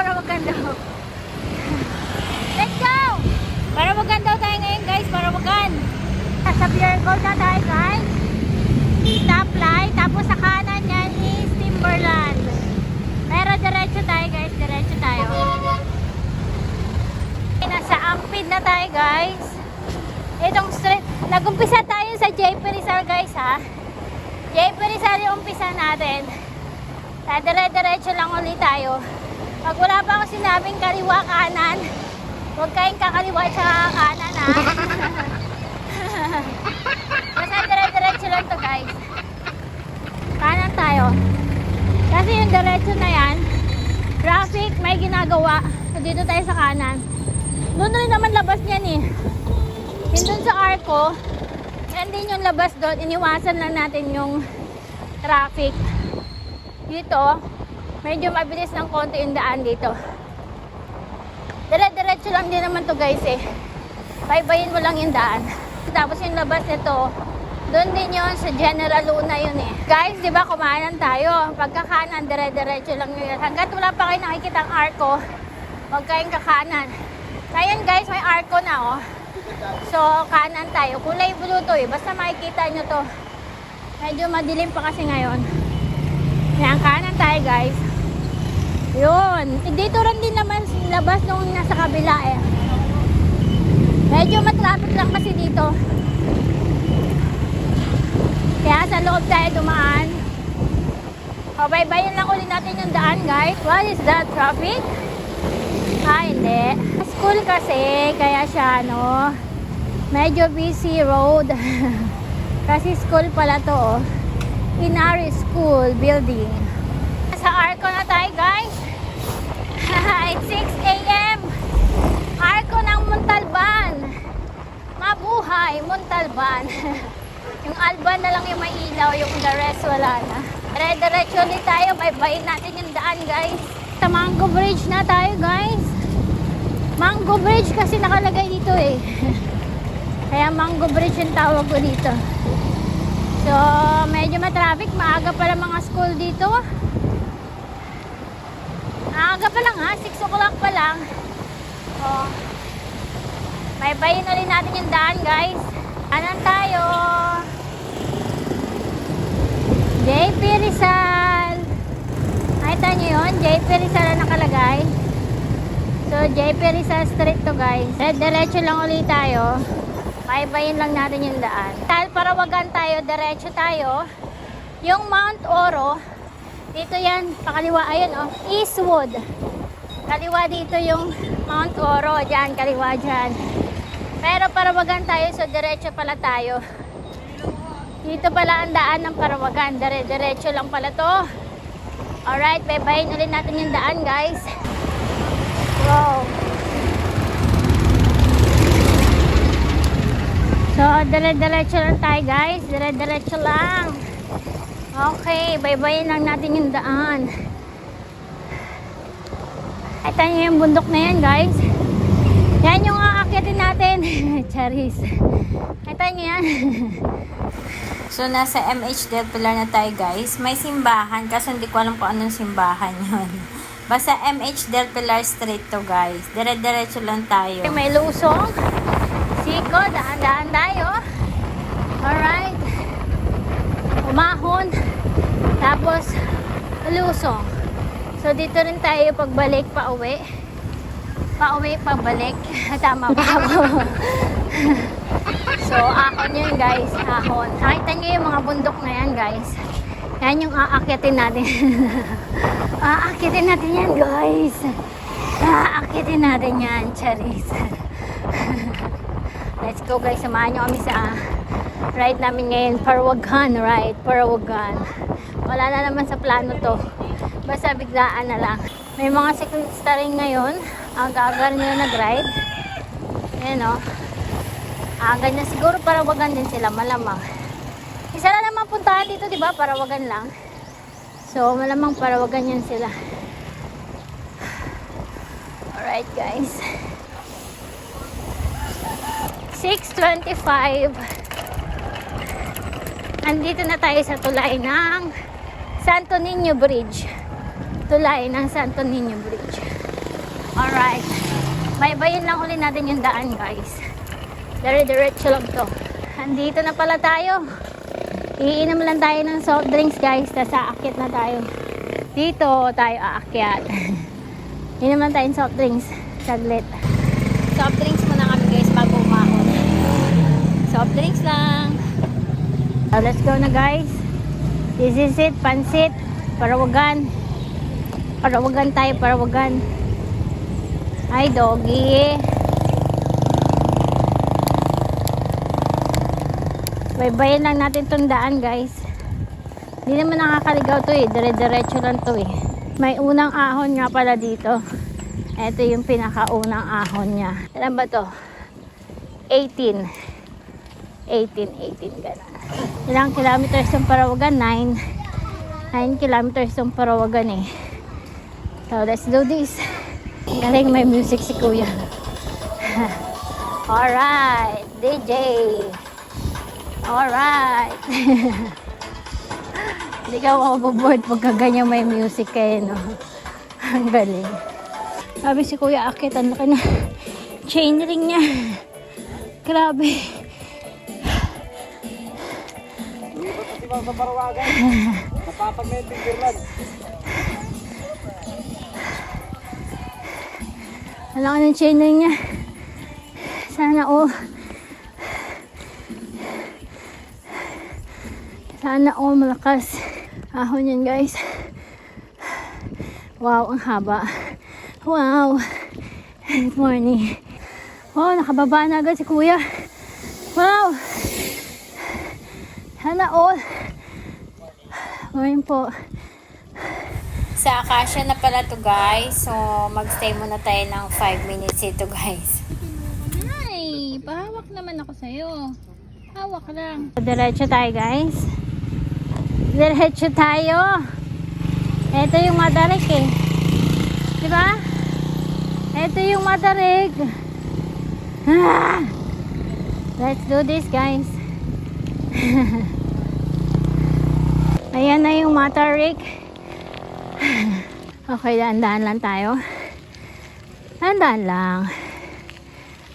para maganda. Let's go! Para maganda tayo ngayon guys, para magan. Sa Pure Gold na tayo guys. Stoplight, tapos sa kanan yan is Timberland. Pero diretso tayo guys, diretso tayo. Nasa Ampid na tayo guys. Itong street, nag-umpisa tayo sa JP Rizal guys ha. JP Rizal yung umpisa natin. Dire-diretso lang ulit tayo. Pag wala pa akong sinabing kaliwa kanan, huwag kayong kakaliwa sa kanan ha. Basta dire-diretso lang to guys. Kanan tayo. Kasi yung diretso na yan, traffic may ginagawa. So dito tayo sa kanan. Doon rin naman labas niyan eh. Yun doon sa Arco, yan din yung labas doon. Iniwasan lang natin yung traffic. Dito, medyo mabilis ng konti yung daan dito. Dire-diretso lang din naman to guys eh. Baybayin mo lang yung daan. Tapos yung labas nito, doon din yun sa General Luna yun eh. Guys, di ba kumanan tayo? Pagkakanan, dire-diretso lang yun. Hanggat wala pa kayo nakikitang Arco, huwag kayong kakanan. Ngayon guys, may Arco na oh. So, kanan tayo. Kulay blue to eh. Basta makikita nyo to. Medyo madilim pa kasi ngayon. Yan, kanan tayo guys. Yun. Dito rin din naman labas nung nasa kabila eh. Medyo matraffic lang kasi dito. Kaya sa loob tayo dumaan. O, baybayin lang ulit natin yung daan guys. What is that? Traffic? Ah, hindi. School kasi, kaya siya ano, medyo busy road. Kasi school pala to oh. Inari School Building. Sa Arco na tayo guys. It's 6 AM. Arco ng Montalban. Mabuhay, Montalban. Yung Alban na lang yung may ilaw, yung the rest wala na. Dire-diretso ulit tayo, baybayin natin yung daan guys. Sa Mango Bridge na tayo guys. Mango Bridge kasi nakalagay dito eh. Kaya Mango Bridge yung tawag ko dito. So, medyo matraffic. Maaga pala mga school dito. Maaga pa lang ha. 6 o'clock pa lang. Oh. Baybayin ulit natin yung daan guys. Kanan tayo. JP Rizal. Nakita nyo yun? JP Rizal na nakalagay. So, JP Rizal Street to guys. Diretso lang ulit tayo. Baybayin lang natin yung daan. Dahil Parawagan tayo, diretso tayo. Yung Mount Oro, dito yan, pakaliwa, ayun oh, Eastwood. Kaliwa dito yung Mount Oro, dyan, kaliwa dyan. Pero Parawagan tayo, so diretso pala tayo. Dito pala ang daan ng Parawagan. Diretso lang pala to. Alright, baybayin ulit natin yung daan guys. Wow. So, dire-diretso lang tayo guys. Dire-diretso lang. Okay, baybayin lang natin yung daan. Kita nyo yung bundok na yan guys. Yan yung aakyatin natin. Charis. Kita nyo yan. So, nasa MH Del Pilar na tayo guys. May simbahan kasi hindi ko alam kung anong simbahan yun. Basta MH Del Pilar Street to guys. Dire-diretso lang tayo. May lusong. Siko, daan-daan tayo. Alright. Umahon. Tapos, lusong. So, dito rin tayo pagbalik pa uwi. Pa-uwi, pabalik. Tama ba ako? So, ahon yun guys. Ahon. Nakita nyo yung mga bundok na yan guys. Yan yung aakyatin natin. Aakyatin natin yan guys. Aakyatin natin yan. Charis. Let's go guys. Samahan nyo kami sa ride namin ngayon. Parawagan ride. Parawagan. Wala na naman sa plano to. Basta biglaan na lang. May mga siklista rin ngayon. Aga-aga nila nag-ride. Ayan o. Ganyan siguro Parawagan din sila. Malamang. Isa na naman puntahan dito, di ba? Parawagan lang. So, malamang Parawagan yan sila. Alright, guys. 6:25. Andito na tayo sa tulay ng Santo Niño Bridge. Tulay ng Santo Niño Bridge. Alright. Baybayin lang uli natin yung daan, guys. Dire-diretso lang to. Andito na pala tayo. Iinom lang tayo ng soft drinks, guys. Tapos aakyat na tayo. Dito tayo aakyat. Inom lang tayo ng soft drinks. Saglit. Soft drinks muna kami, guys, bago umahon. Soft drinks lang. So, let's go na, guys. This is it. Pansit. Parawagan. Parawagan tayo, parawagan. Ay, doggy. Baybayin lang natin tong daan, guys. Hindi naman nakakaligaw to eh. Dire-diretso lang to eh. May unang ahon nga pala dito. Ito yung pinakaunang ahon niya. Alam ba to? 18. 18, gano'n. Ilang kilometers yung Parawagan? 9 kilometers yung Parawagan eh. So, let's do this. Galing, may music si Kuya. Alright, DJ. Alright. Hindi ka maboboard pagka ganyan may music kayo, no? Ang galing. Sabi si Kuya Akit, ang laki na chain ring niya. Grabe. Sa Parawagan. Napapag-menting girlan. Ang laki ng chain ring niya. Sana all. Sana all malakas. Ahon yan, guys. Wow, ang haba. Wow. Good morning. Wow, nakababa na agad si Kuya. Wow. Sana all. Ngayon po. Sa Acacia na pala to, guys. So, magstay muna tayo ng 5 minutes dito, guys. Ay, pahawak naman ako sa'yo. Hawak lang. Diretso tayo, guys. Diretso tayo. Ito yung Matarik eh. Diba? Ito yung Matarik. Ah! Let's do this, guys. Ayan na yung Matarik. Okay, dahan-dahan lang tayo. Dahan-dahan lang.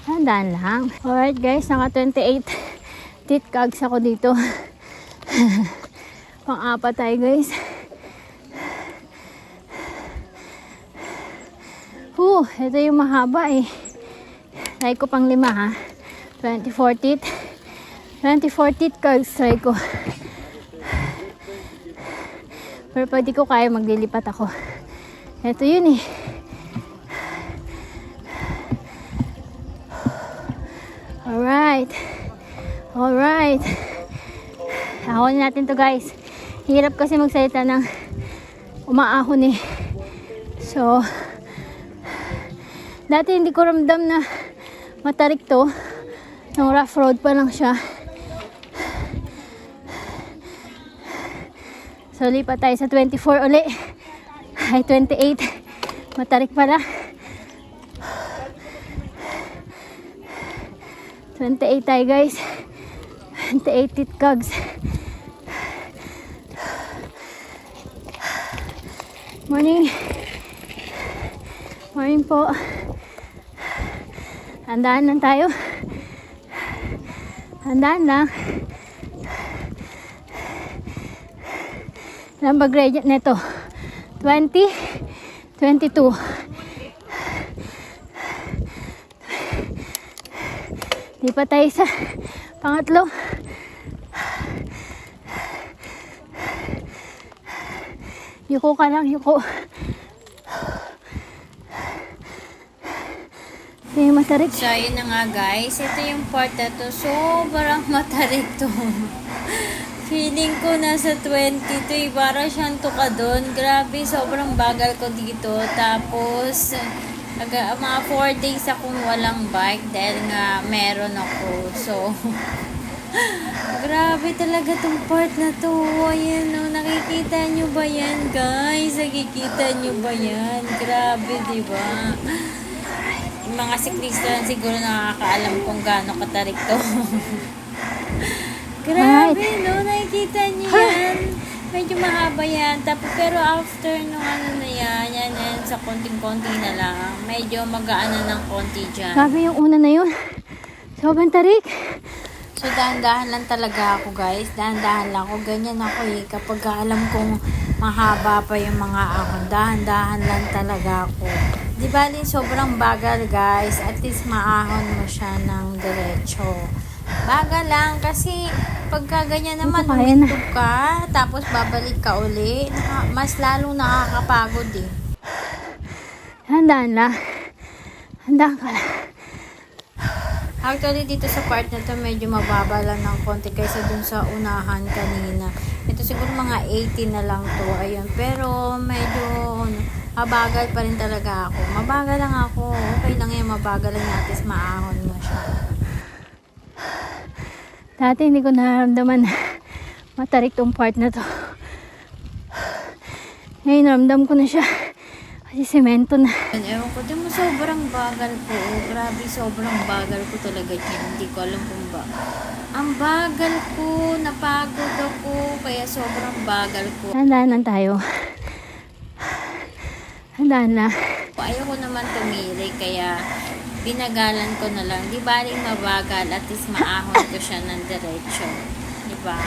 Dahan-dahan lang. Alright, guys, naka 28 tit cogs ako dito. Pang-apat tayo, guys. Ito yung mahaba eh. Try ko pang 5 ha. 24 tit. 24 tit cogs try ko. Pero pag di ko kaya, maglilipat ako. Ito yun eh. Alright. Alright. Ahon natin to, guys. Hirap kasi magsalita ng umaahon eh. So, dati hindi ko ramdam na matarik to. Nung rough road pa lang siya. So, lipat tayo sa 24 uli. Ay, 28. Matarik pala. 28 tayo, guys. 28 tit cogs. Morning. Morning po. Handaan lang tayo. Handaan lang. Number gradient nito 20, 22. Di pa tayo sa pangatlo. Yuko ka lang, yuko. Ito yung matarik. So, yun na nga, guys. Ito yung part na to. Sobrang matarik to. Feeling ko nasa 22 eh. Parang siyang tuka doon. Grabe, sobrang bagal ko dito. Tapos, mga 4 days akong walang bike dahil nga meron ako. So, grabe talaga tong part na to. Ayan o, nakikita nyo ba yan, guys? Nakikita nyo ba yan? Grabe, diba? Yung mga siklista lang siguro nakakaalam kung gaano katarik to. Grabe, no? Nakikita niyo yan? medyo mahaba yan. Tapos, pero after nung ano na yan, sa konting-konti na lang, medyo magaan na ng konti dyan. Grabe yung una na yun. Sobrang tarik. So, dahan-dahan lang talaga ako, guys. Dahan-dahan lang ako. Ganyan ako eh. Kapag alam kong mahaba pa yung mga ahon, dahan-dahan lang talaga ako. Di ba, sobrang bagal, guys. At least maahon mo siya ng diretso. Bagal lang kasi pagka ganyan naman, Kaya na. humintog ka, tapos babalik ka uli, mas lalong nakakapagod eh. Handaan lang. Handaan ka lang. Actually, dito sa part na to, medyo mababa lang ng konti kaysa dun sa unahan kanina. Ito siguro mga 80 na lang to. Ayun. Pero medyo mabagal pa rin talaga ako. Mabagal lang ako. Okay lang yan. Mabagal lang natin. Maahon mo siya. Dati hindi ko nararamdaman na matarik tong part na to. Ngayon naramdam ko na siya. Kasi semento na. Ewan ko, di mo sobrang bagal ko. Oh, grabe, sobrang bagal ko talaga yan. Hindi ko alam kung ba. Ang bagal ko, napagod ako, kaya sobrang bagal ko. Handaan lang tayo. Handaan lang. Ayoko naman tumiri, kaya binagalan ko na lang. Di baling mabagal, at least maahon ko siya ng diretsyo. Di ba?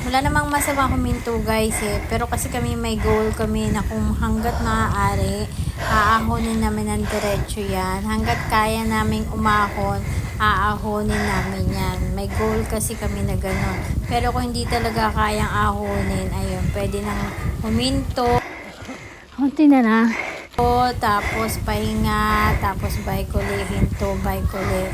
Wala namang masama huminto, guys eh. Pero kasi kami may goal kami na kung hanggat maaari, aahonin namin ng diretsyo yan. Hanggat kaya naming umahon, aahonin namin yan. May goal kasi kami na gano'n. Pero kung hindi talaga kayang ahonin, ayun, pwede nang huminto. Kunti na lang. Tapos pahinga, tapos bike uli, hinto, bike uli.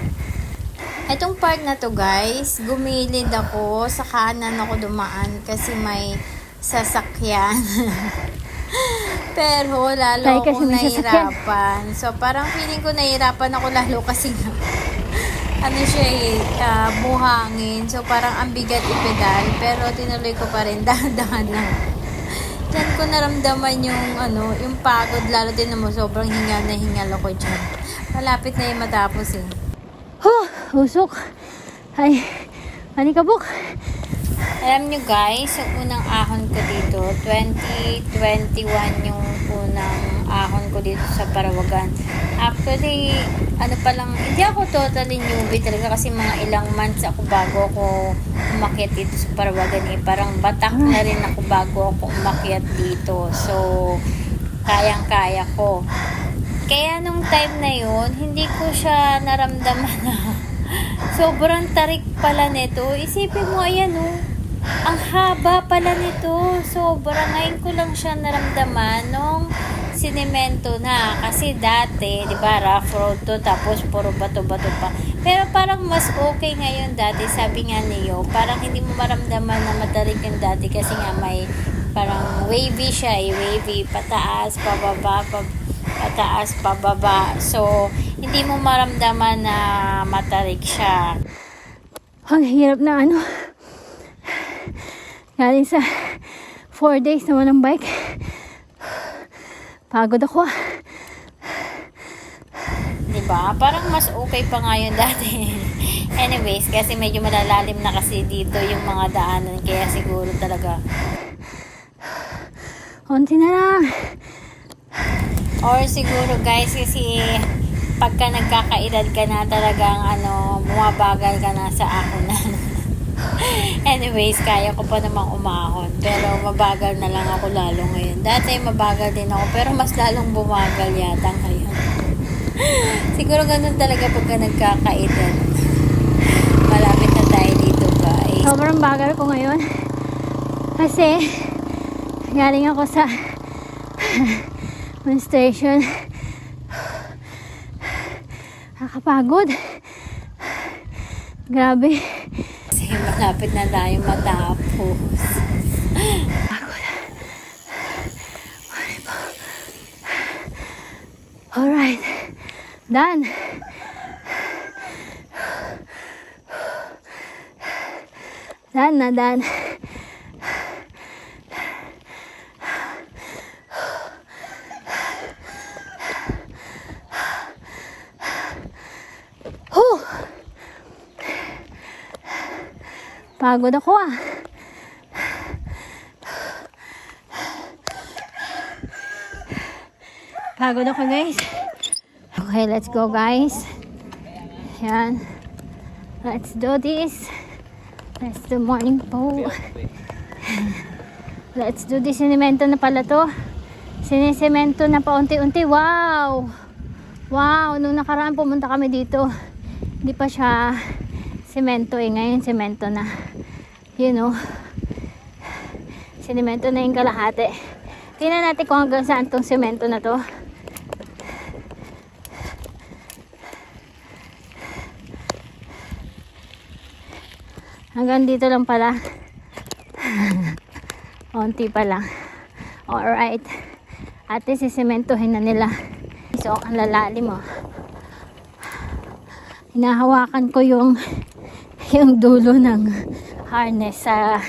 Etong part na to, guys, gumilid ako, sa kanan ako dumaan kasi may sasakyan. Pero lalo Tayo kasi akong may sasakyan. nahirapan. So parang feeling ko nahirapan ako lalo kasi ano siya eh, buhangin. So parang ang bigat ipedal, pero tinuloy ko pa rin, dahan-dahan lang. Diyan ko naramdaman yung pagod, lalo din naman sobrang hingal na hingal ako dyan. Malapit na yung matapos eh. Usok. Ay, manikabok. Alam nyo guys, yung unang ahon ko dito, 2021 yung unang ahon ko dito sa Parawagan. Actually, ano pa lang, hindi ako totally newbie talaga kasi mga ilang months ako bago ako umakyat dito sa Parawagan eh. Parang batak na rin ako bago ako umakyat dito. So, kayang-kaya ko. Kaya nung time na yun, hindi ko siya naramdaman na sobrang tarik pala nito. Isipin mo, ayan oh. Ang haba pala nito. Sobrang ngayon ko lang siya naramdaman nung sinemento na. Kasi dati, di ba, rough road to, tapos puro bato-bato pa. Pero parang mas okay ngayon dati. Sabi nga niyo, parang hindi mo maramdaman na matarik yung dati kasi nga may parang wavy siya eh. Wavy, pataas, pababa, pataas, pababa. So, hindi mo maramdaman na matarik siya. Ang hirap na ano. Galing sa 4 days na walang bike. Pagod ako. Diba? Parang mas okay pa nga yun dati. Anyways, kasi medyo malalalim na kasi dito yung mga daanan. Kaya siguro talaga. Konti na lang. Or siguro guys, kasi pagka nagkakaedad ka na talagang bumabagal ka na sa ahonan. Anyways, kaya ko pa namang umahon. Pero mabagal na lang ako lalo ngayon. Dati mabagal din ako, pero mas lalong bumagal yata ngayon. Siguro ganun talaga pagka nagkakaedad. Malapit na tayo dito, guys. Sobrang bagal ko ngayon. Kasi, galing ako sa menstruation. Nakakapagod. Grabe. Kasi malapit na tayo matapos. Pagod. Alright. Done. Done na, done. Pagod ako ah. Napagod ako guys. Okay, let's go guys. Yan. Let's do this. Let's do morning po. Let's do this. Sinemento na pala to. Sinisemento na paunti-unti. Wow! Wow! Nung nakaraan pumunta kami dito, hindi pa siya semento eh. Ngayon semento na. You know. Sinemento na yung kalahati. Tingnan natin kung hanggang saan tong semento na to. Hanggang dito lang pala. Onti pa lang. Alright. At least sisementohin na nila. So, ang lalalim mo. Hinahawakan ko yung dulo ng harness sa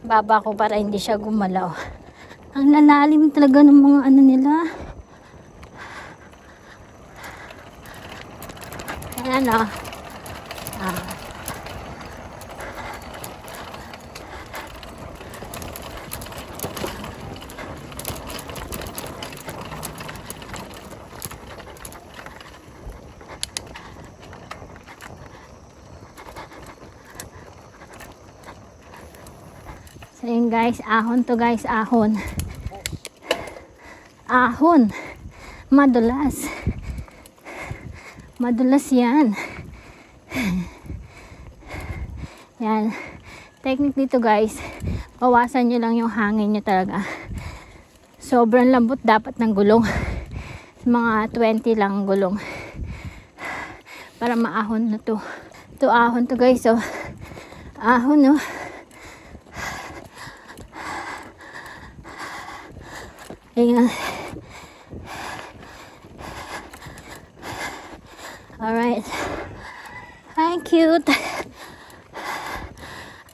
baba ko para hindi siya gumalaw. Ang lalalim talaga ng mga ano nila. Ayan o. So yun guys, ahon to guys, ahon. Ahon. Madulas. Madulas yan. Yan. Technique dito guys, bawasan nyo lang yung hangin nyo talaga. Sobrang lambot dapat ng gulong. Mga 20 lang gulong. Para maahon na to. Ito ahon to guys, so ahon no. Ayan. Alright. Hi, cute.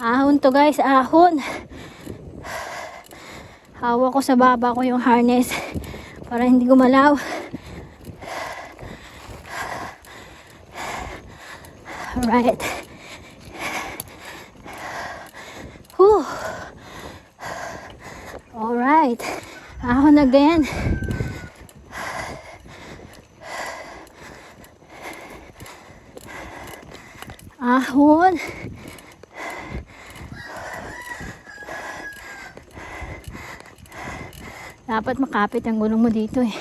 Ahon to guys, ahon. Hawak ko sa baba ko yung harness para hindi gumalaw. Alright. Whew. Alright. Ahon again. Ahon. Dapat makapit ang gulong mo dito eh.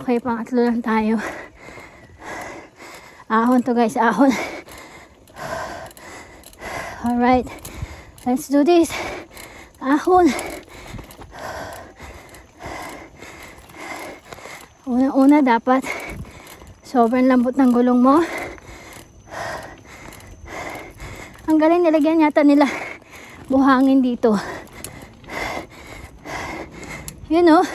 Okay, pangatlo lang tayo. Ahon to guys, ahon. Alright, let's do this. Ahon. Una-una dapat sobrang lambot ng gulong mo. Ang galing, nilagyan yata nila buhangin dito. You know.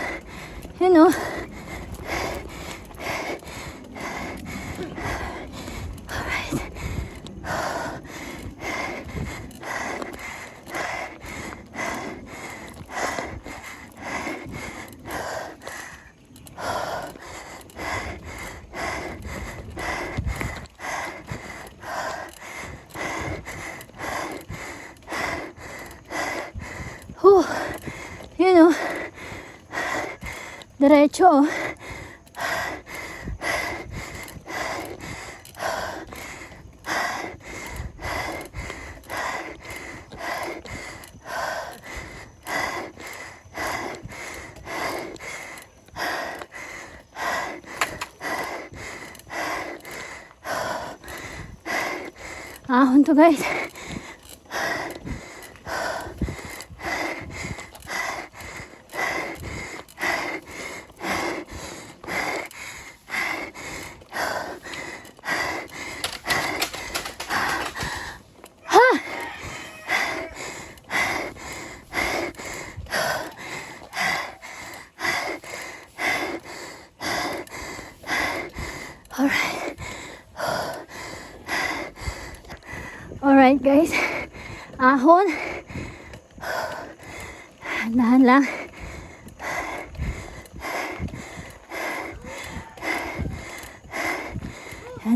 Diretso oh. Ahon to guys. Alright guys, ahon. Dahan lang.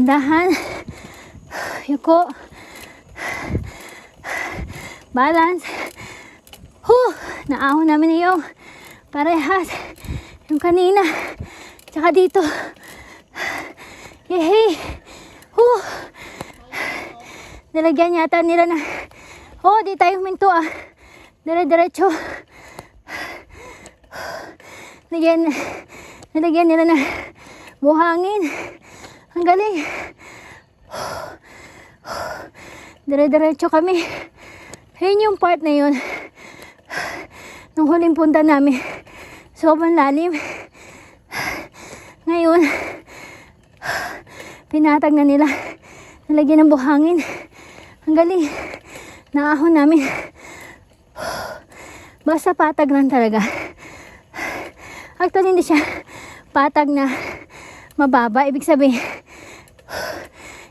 Dahan-dahan. Yuko. Balance. Naahon namin yung parehas. Yung kanina. Tsaka dito. Yehey. Nilagyan yata nila na. Di tayo huminto ah. Dire-diretso. Nilagyan nila na buhangin. Ang galing. Dire-diretso kami. Yun yung part na yun. Nung huling punta namin, sobrang lalim. Ngayon, pinatag na nila. Nalagyan ng buhangin. Ang galing. Naahon namin. Basta patag lang talaga. Actually, hindi siya patag na mababa. Ibig sabihin,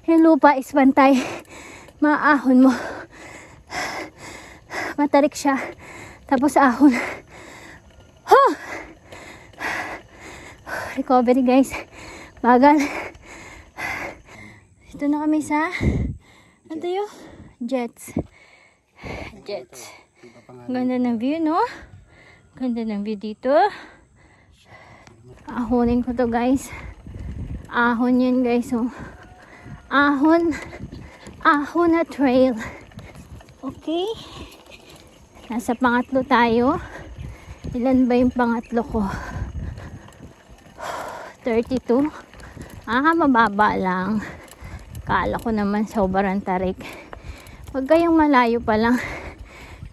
yung lupa is pantay. Maahon mo. Matarik siya. Tapos ahon. Recovery guys. Bagal. Ito na kami sa ano yun? Jets. Ganda ng view, no? Ganda ng view dito. Ahonin ko to guys. Ahon yun guys. Oh. Ahon na trail. Okay. Nasa pangatlo tayo. Ilan ba yung pangatlo ko? 32. Mababa lang. Kala ko naman sobrang tarik. Huwag kayong malayo pa lang.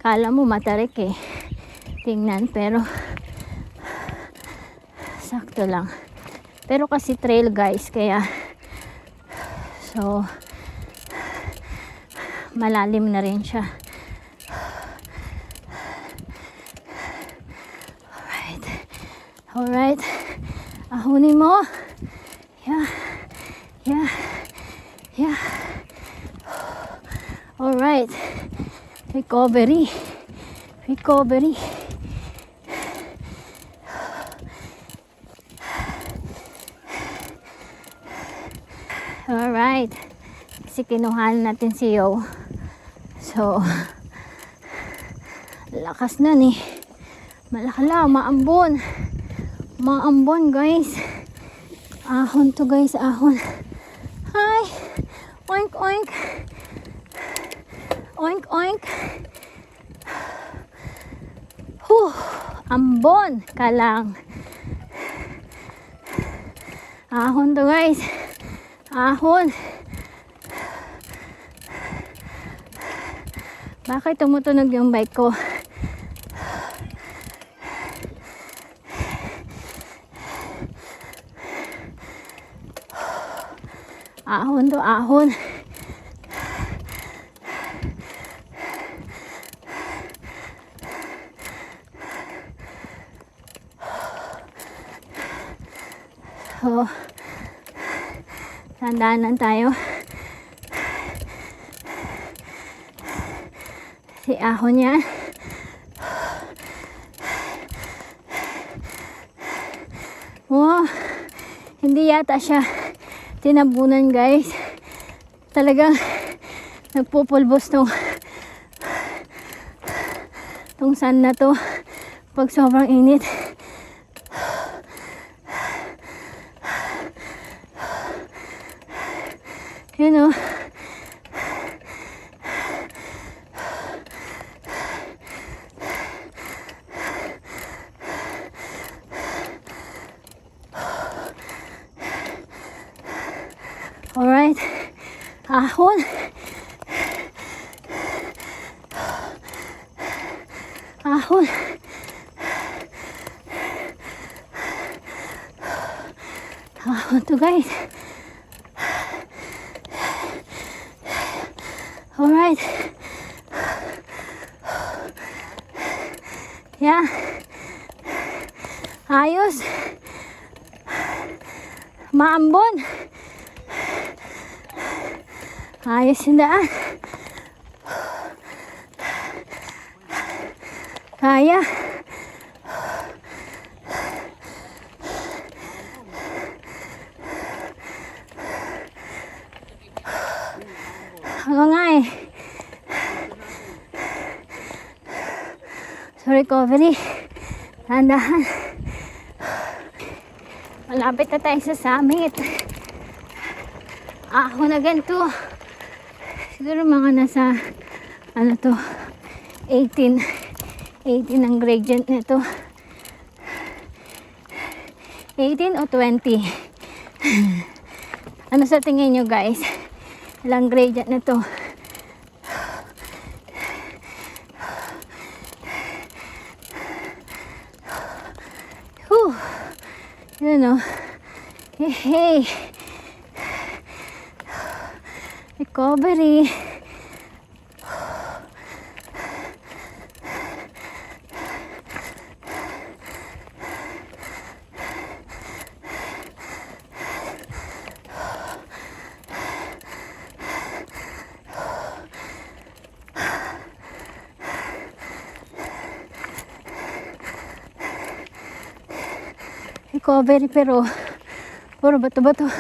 Kala mo matarik eh. Tingnan, pero sakto lang. Pero kasi trail guys, kaya so malalim na rin siya. Alright. Ahonin mo. Yeah. Alright. Recovery. Alright. Kasi kinuhaan natin si Yo. So, lakas na ni. Malakala, maambon. Maambon guys. Ahon to guys, ahon. Hi. Oink oink. Oink oink. Ambon ka lang. Ahon to guys. Ahon. Bakit tumutunog yung bike ko? Ahon to ahon. So, tandaan tayo. Si ahon yan. Wow, hindi yata siya tinabunan guys. Talagang nagpupulbos tong sun na to pag sobrang init. You know, alright. Ahon. Ahon. Ahon to guys. Alright. Yeah. Ayos. Maambon. Ayos yung daan. Kaya. Oo nga eh. So recovery. Dahan-dahan. Malapit na tayo sa summit. Ako na ganito. Siguro mga nasa ano to 18 ang gradient nito. 18 o 20. Ano sa tingin nyo guys? Ilang gradient nito? Whew. Yun o. Hey. Recovery. Recovery pero puro bato-bato.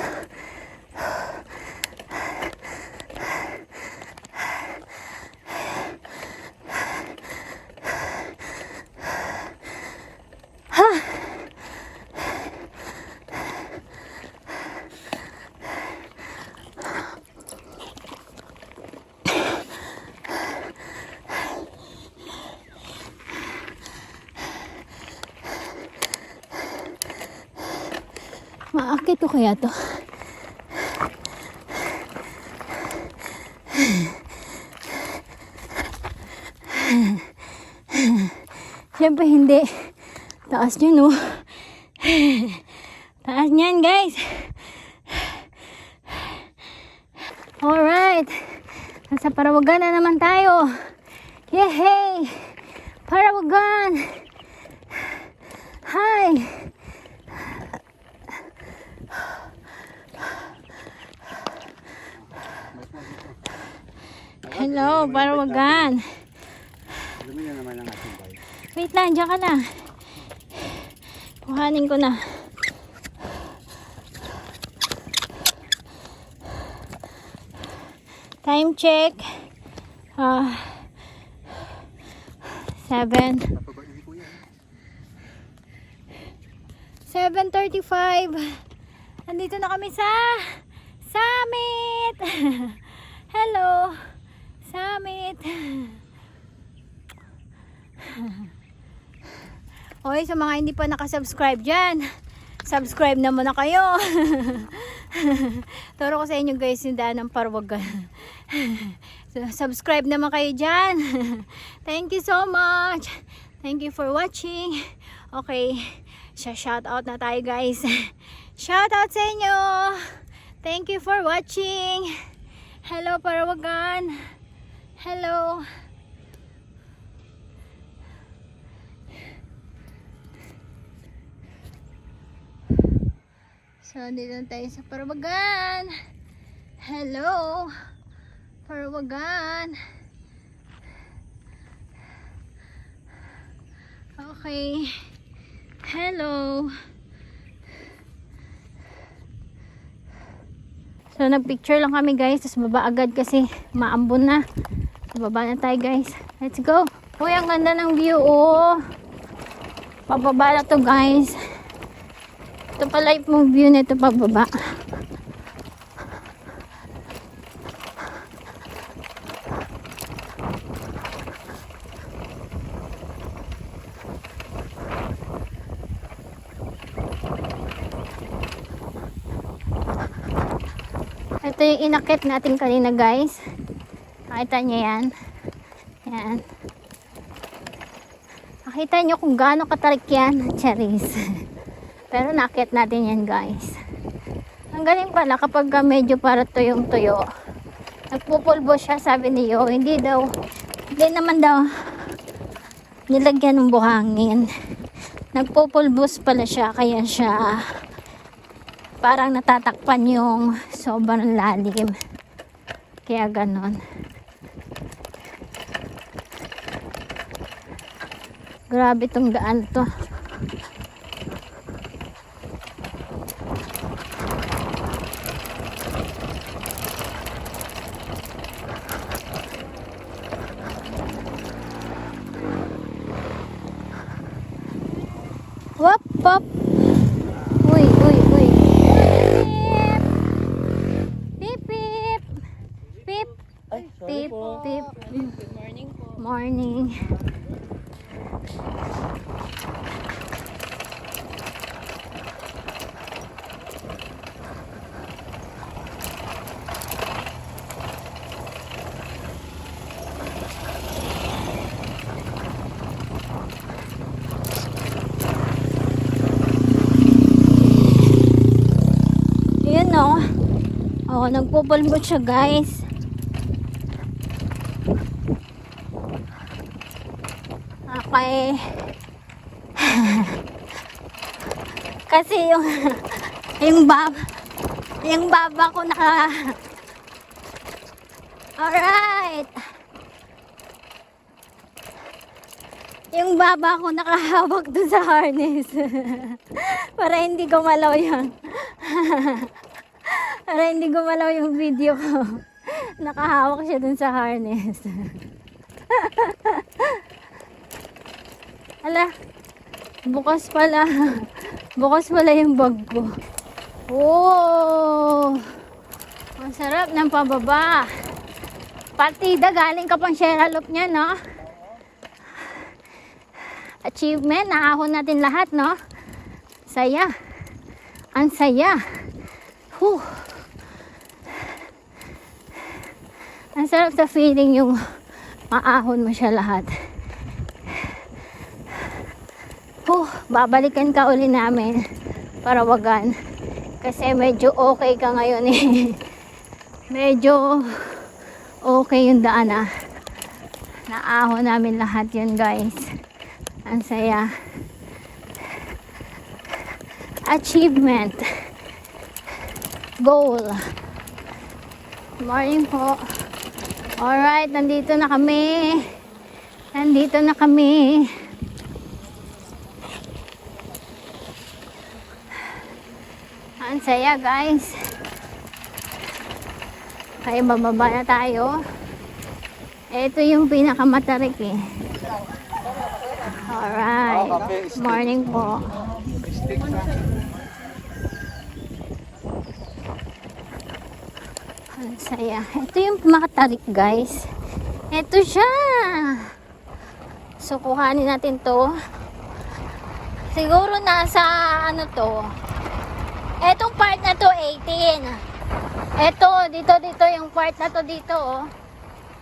Maakit ko kaya to? Siyempre hindi. Taas nyo no. Taas nyan guys. Alright. Nasa Parawagan na naman tayo. Yehey! Parawagan! Hi! Hello, Parawagan. Dumi na naman ang ating bike. Wait lang, dyan ka na. Kuhanin ko na. Time check. 7:35. Andito na kami sa summit. Hello, summit. Oy, sa mga hindi pa nakasubscribe dyan, subscribe na muna kayo. Turo ko sa inyo guys yung daan ng Parawagan. So, subscribe naman kayo dyan. Thank you so much. Thank you for watching. Okay, shout out na tayo guys. Shout out sa inyo. Thank you for watching. Hello Parawagan. Hello. So, dito na tayo sa Parawagan. Hello, Parawagan. Okay. Hello. So, nagpicture lang kami guys. Tapos baba agad kasi maambon na. So, baba na tayo guys. Let's go. Uy, ang ganda ng view. Oh. Pababa na to guys. Ito pala yung view nito pababa. Ito yung inakit natin kanina guys. Nakita nyo yan. Yan. Nakita nyo kung gaano katarik yan. Cherries. Pero nakit natin yan guys. Ang galing pala kapag medyo para tuyong-tuyo. Nagpupulbo siya, sabi ni Yo. Hindi naman daw nilagyan ng buhangin. Nagpupulbos pala siya, kaya siya parang natatakpan yung sobrang lalim. Kaya ganon. Grabe tong daan to. pop. Uy, uy, uy. Pip, pip. Pip. Pip, pip. Good morning po. Morning. Ayan o. Oh, nagpupulbot siya guys. Okay. Kasi yung baba ko Alright. Yung baba ko nakahawak dun sa harness. Para hindi gumalaw yan. Para hindi gumalaw yung video ko. Nakahawak siya dun sa harness. Ala, bukas pala. Bukas pala yung bag ko. Oh, ang sarap ng pababa. Partida, galing ka pang Sierra Loop niya, no? Achievement, naahon natin lahat, no? Saya. Ang saya. Whew. Ang sarap sa feeling yung maahon mo siya lahat. Babalikan ka uli namin para wagan. Kasi medyo okay ka ngayon eh. Medyo okay yung daan ah. Naahon namin lahat yun guys. Ang saya. Achievement. Goal. Morning po. Alright, nandito na kami. Nandito na kami. Ang saya guys. Kaya bababa na tayo. Ito yung pinakamatarik eh. Alright. Morning po. Ang saya. Ito yung makatarik guys. Ito siya. So kuhanin natin to. Siguro nasa ano to. Etong part na to 18. Eto dito yung part na to dito oh.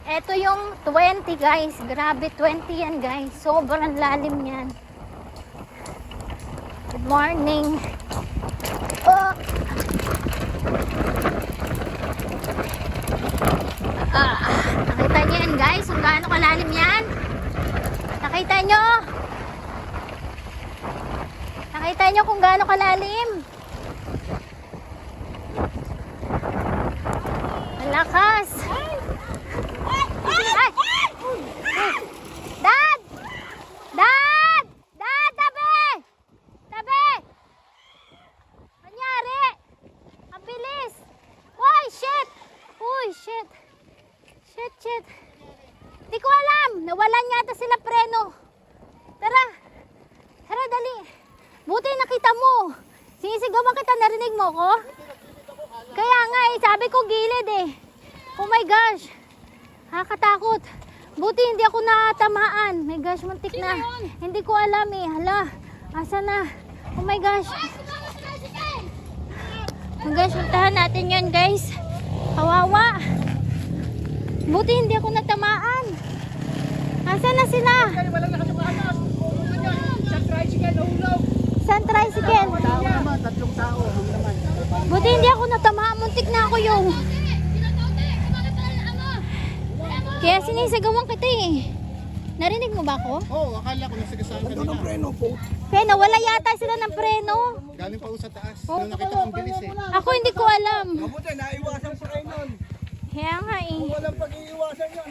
Eto yung 20 guys. Grabe 20 yan guys. Sobrang lalim yan. Good morning. Oh. Nakita nyo yan guys, kung gaano kalalim yan. Nakita nyo? Nakita nyo kung gaano kalalim? Malakas. Ay! Dad! Dad! Dad! Tabi! Tabi! Anyari? Ang bilis! Uy! Shit! Uy! Shit! Shit! Di ko alam! Nawalan yata sila preno. Tara! Tara, dali! Buti nakita mo! Sinisigawan kita, narinig mo ko? Kaya nga eh, sabi ko gilid eh. Oh my gosh! Nakakatakot. Buti hindi ako natamaan. My gosh, muntik na. Hindi ko alam eh. Hala, asa na? Oh my gosh. Oh my gosh, puntahan natin yun guys. Kawawa. Buti hindi ako natamaan. Asa na sila? Saan tricycle? Tatlong tao. Buti hindi ako natamaan. Muntik na ako yung... Kaya sinisigawan kita eh. Narinig mo ba ako? Oo, akala ko nasagasaan ka nila. Preno po. Kaya nawala yata sila ng preno. Galing pa sa taas. Nung nakita kong bilis eh. Ako hindi ko alam. Mabuti, naiwasan pa rin nun. Kaya nga eh. Walang pag-iiwasan yun.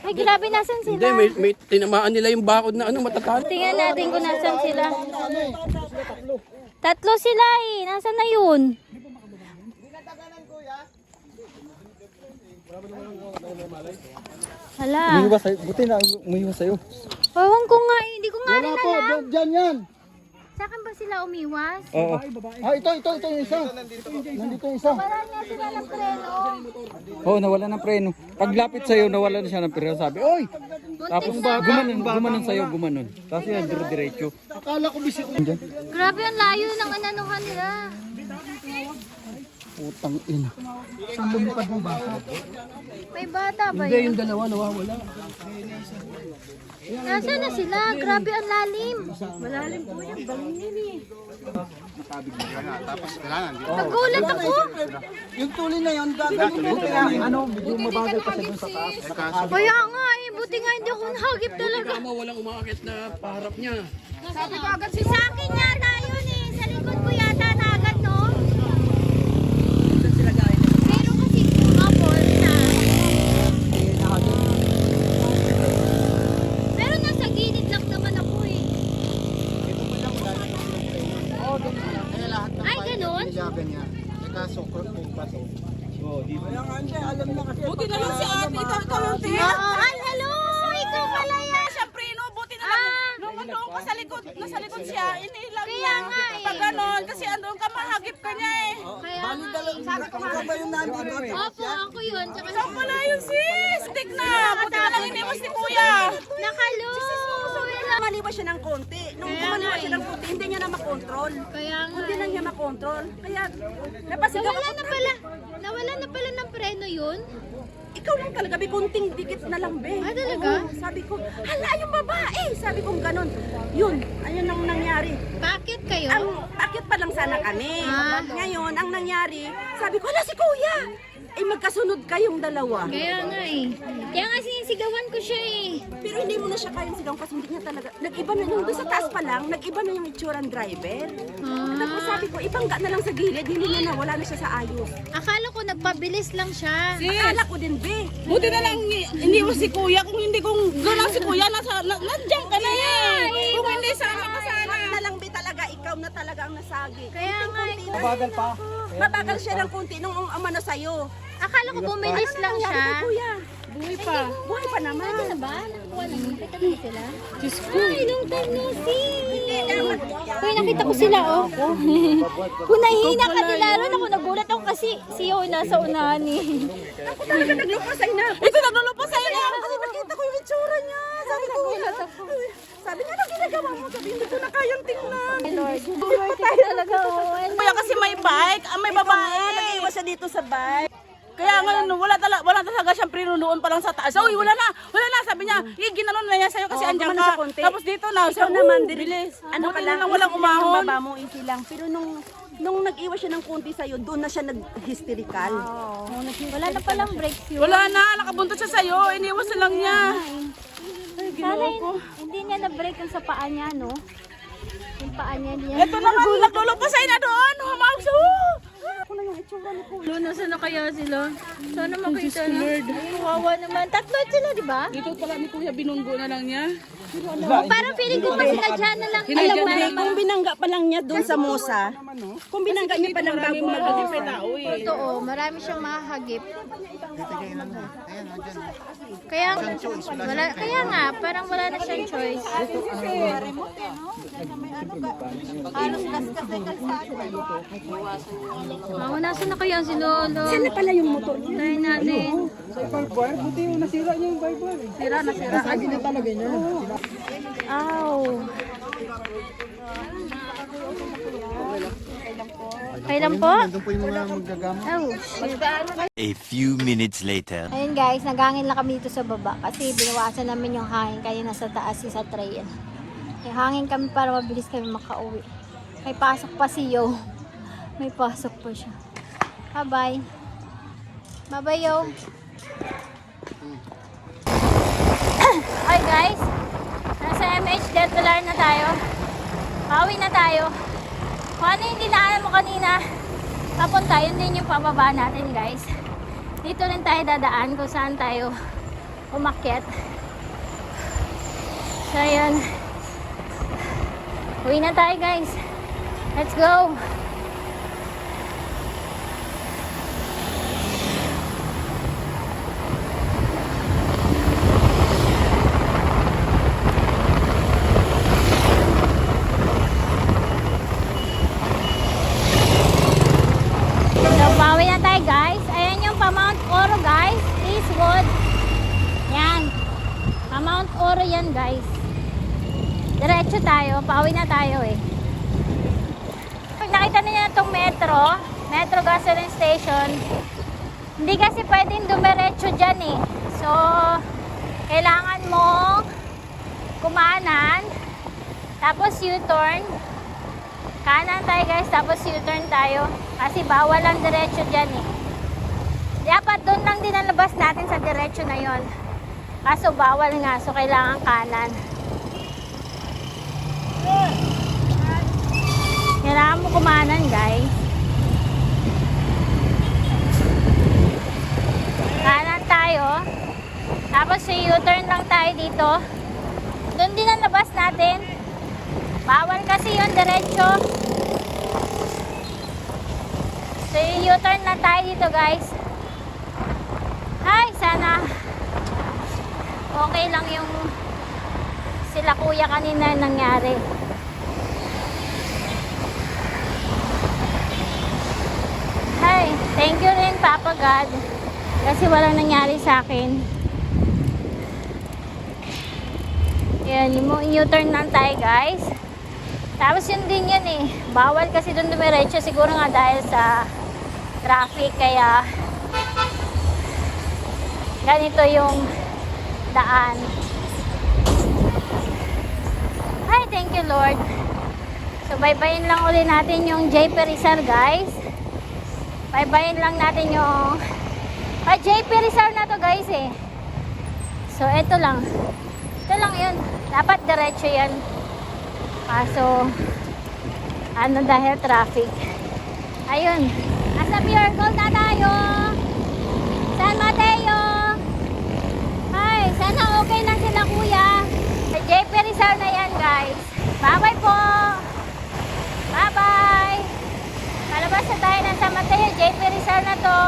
Ay grabe, nasan sila? Hindi, may tinamaan nila yung bakod na matatalo. Tingnan natin kung nasan sila. Tatlo sila eh. Nasaan na yun? Hala. Buti na umiwas sa'yo. Ewan ko nga eh. Hindi ko nga rin alam. Dyan yan. Sa akin ba sila umiwas? Oo. Ito yung isa. Nandito yung isa. Wala nga sila ng preno. Oo, nawala ng preno. Paglapit sa'yo, nawala na siya ng preno. Sabi, oy! Tapos gumanon sa'yo, gumanon. Tapos yan, diretso. Akala ko busy ko. Grabe ang layo ng ananuhan nila. Putang ina. Saan lumipad mo ba? May bata ba yun? Yung dalawa nawawala. Nasaan na sila? Grabe ang lalim. Malalim po yan. Bangin eh. Tapos kailangan. Nagulat ako. Yung tuloy na yun, gagawin mo kaya ano, medyo mabagal kasi dun sa taas. Kaya nga eh. Buti nga hindi ako nahagip talaga. Tama, walang umakit na paharap niya. Sabi ko agad sa akin yata yun eh. Sa likod ko yata na agad no? Pero kasi kumapol na. Pero nasa gilid lang naman ako eh. Ay, ganun? Nilagan niya. Kaso, kung pato. Buti na lang si ate, ikaw lang te. Oo. Ay, hello! Ikaw pala yan. Siyempre, no, buti na lang. Nung ka sa likod, nasa likod siya, inilang Kaya niya. nga eh. Pag ganon, kasi andun ka, mahagip ka niya eh. Kaya nga eh. Sabi ko nga ba yung nandito? Opo, ako yun. Tsaka Ikaw pala yun sis, stick na. Buti na lang iniwas ni kuya. nakalo. Maliwas siya ng konti. Nung maliwas siya ng konti, hindi niya na makontrol. Kaya nga. Hindi na niya makontrol. Kaya, napasigaw Nawala ako. na pala. Nawala na pala ng preno yun. Ikaw lang talaga, may kunting dikit na lang, be. Ah, talaga? Oo, sabi ko, hala yung babae. Sabi ko ganon. Yun, ayun ang nangyari. Bakit kayo? Ang akit pa lang sana kami. Ah. Ngayon, ang nangyari, sabi ko, hala si kuya. Eh, magkasunod kayong dalawa. Kaya nga eh. Kaya nga sinisigawan ko siya eh. Pero hindi mo na siya kayang sigaw kasi hindi niya talaga. Nag-iba na yung doon sa taas pa lang, nag-iba na yung itsura ng driver. Tapos sabi ko, ibangga na lang sa gilid, hindi na nawala na siya sa ayos. Akala ko nagpabilis lang siya. Akala ko din, be. Buti na lang iniwas si kuya. Kung hindi kung gano'n si kuya, nandiyan ka na eh. Kung hindi sama ka sana. Wag na lang, be, talaga. Ikaw na talaga ang nasagi. Kaya nga eh. Mabagal pa. Mabagal siya ng kunti nung umano sa'yo. Akala ko bumilis lang Nangyari siya. kay kuya. Buhay pa. Buhay pa naman. Ano na ba? Nakuha na. Nakita mo sila? Diyos ko. Ay, long time no see. Uy, nakita ko sila oh. Kung nahihina ka nila ron, ako nagulat ako kasi si Yo nasa unahan eh. Ako talaga naglupasay na. Ito naglulupa sa'yo na. Kasi nakita ko yung itsura niya. Sabi ko, sabi niya, ano ginagawa mo? Sabi, hindi ko na kayang tingnan. Lord, talaga oh. Kuya kasi may bike. May babae. Nag-iwas siya dito sa bike. Kaya ngayon, wala talaga siyang prinunoon pa lang sa taas. Uy, wala na. Sabi niya, ginanon na niya sa'yo kasi Oo, andyan gumano sa ka. konti. Tapos dito na. Ikaw naman, bilis. Ano Ano pa ka lang, lang, walang umahon. Baba mo, easy lang. Pero nung nag-iwas siya ng konti sa'yo, doon na siya nag-hysterical. Wala na palang brakes yun. Wala na, nakabuntot siya sa'yo. Iniwas na lang niya. Sana hindi niya na-break yung sa paa niya, no? Yung paa niya, hindi niya. Ito naman, naglulupa sa'yo na doon. Humawag sa Nasaan na kaya sila? Sana makita na. Ay, kawawa naman. Tatlo sila, di ba? Dito pala ni kuya, binunggo na lang niya. Parang feeling ko pa sila dyan na lang. Alam mo, kung binangga pa lang niya doon sa Mosa, kung binangga niya pa lang bago mag-deliver. Totoo, marami siyang mahahagip. Kaya, kaya nga, parang wala na siyang choice. Mga nasa na kaya si Lolo? Saan na pala yung motor niya? Tayo natin. Buti yung nasira niya yung Bible. Sira na. Sabi na talaga niya. Ow. Kailan po? Doon po yung mga magagamit. Oh, shit. A few minutes later. Ayun guys, naghangin lang kami dito sa baba kasi binawasan namin yung hangin kanina sa taas yung sa trail. Yung hangin kami para mabilis kami makauwi. May pasok pa si Yo. May pasok pa siya. Bye-bye. Bye-bye, Yo. Hi guys. Nasa MH Delta Line na tayo. Pauwi na tayo. Kung ano yung dinaanan mo kanina, papunta, yun din yung pababa natin guys. Dito rin tayo dadaan kung saan tayo umakyat. So yun. Uwi na tayo guys. Let's go! Mount Oro yan guys. Diretso tayo, pauwi na tayo eh. Pag nakita niyo itong Metro Gasoline Station, hindi kasi pwedeng dumiretso dyan eh. So, kailangan mong kumanan, tapos U-turn. Kanan tayo guys, tapos U-turn tayo. Kasi bawal ang diretso dyan eh. Dapat doon lang din ang labas natin sa diretso na yon. Kaso bawal nga, so kailangan kanan. Kailangan mo kumanan guys. Kanan tayo. Tapos U-turn lang tayo dito. Doon din ang labas natin. Bawal kasi yun diretso. So U-turn na tayo dito guys. Ay, sana okay lang yung sila kuya kanina nangyari. Ay, thank you rin Papa God. Kasi walang nangyari sa akin. Yan, U-turn lang tayo guys. Tapos yun din yun eh. Bawal kasi doon dumiretso. Siguro nga dahil sa traffic. Kaya ganito yung daan. Ay, thank you Lord. So, baybayin lang ulit natin yung JP Rizal guys. Baybayin lang natin yung JP Rizal na to guys eh. So, ito lang. Ito lang yun. Dapat diretso yan. Kaso, dahil traffic. Ayun. Nasa Pure Gold na tayo. San Mateo. Ay, sana okay lang sila kuya. Sa JP Rizal na yan guys. Bye-bye po. Bye-bye. Palabas na tayo ng San Mateo. JP Rizal na to.